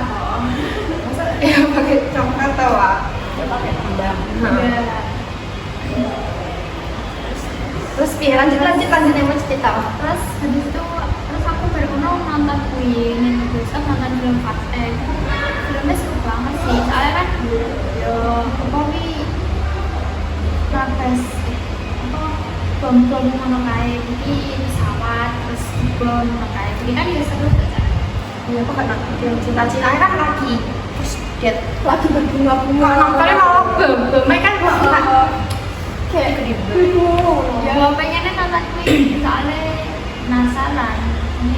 toh. Masa ya pakai congkat tau ah? Ya pakai kembang. Iya. Terus lanjut yang mau cerita. Terus habis itu aku baru nonton Queen yang terus nonton film Fast X. Filmnya seru banget sih. Soalnya kan yo kopi lapis bom ngono kae iki pesawat terus bom ngono kae. Jadi kan ya seru tuh. Iya kok kan yang cinta-cintanya kan lagi terus dia lagi berbunga-bunga. Nontonnya malah bom kan kayak gede. Ya pengennya nonton Queen soalnya penasaran. Ini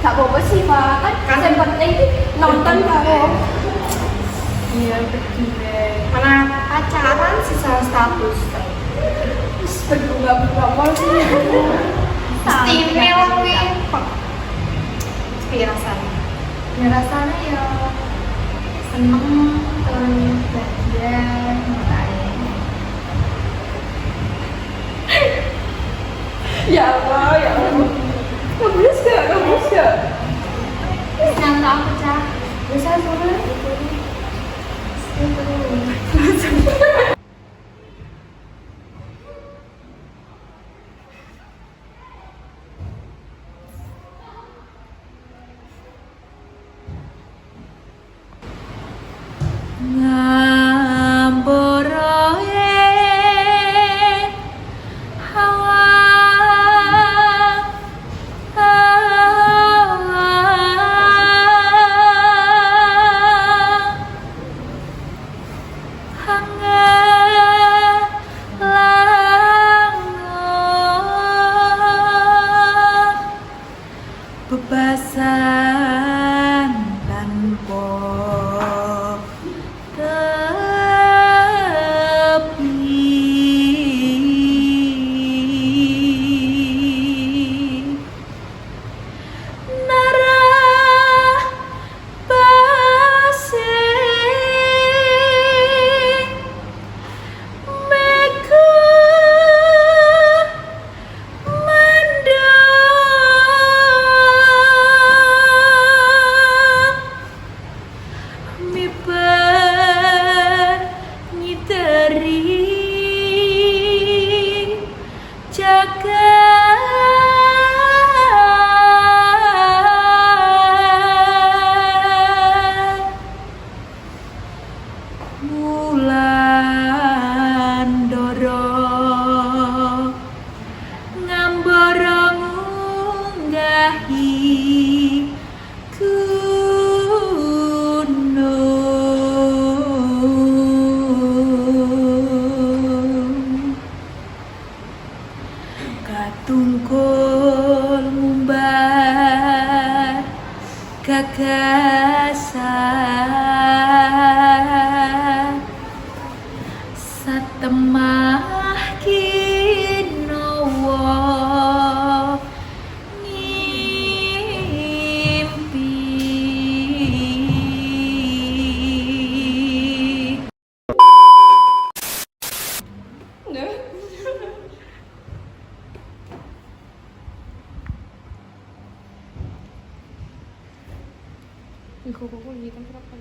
Gak apa-apa sih Pak, kan yang penting nonton karo. iya betul. Mana pacaran sisa status. Terus berbunga-bunga mall sih. Istimewa Queen. Kayak rasanya. Ya rasanya ya seneng terus bahagia makanya. Ya Allah, ya Allah. Ngebus gak? Nyata aku cah. Bisa soalnya. Bebasan tanpa tepi nara pasir meku mi penyiteri jagat Wulandara ngambara ngunggahi gunung katungkul ngumbar gagasan satemah kinawa ngimpi Kok gitu kenapa?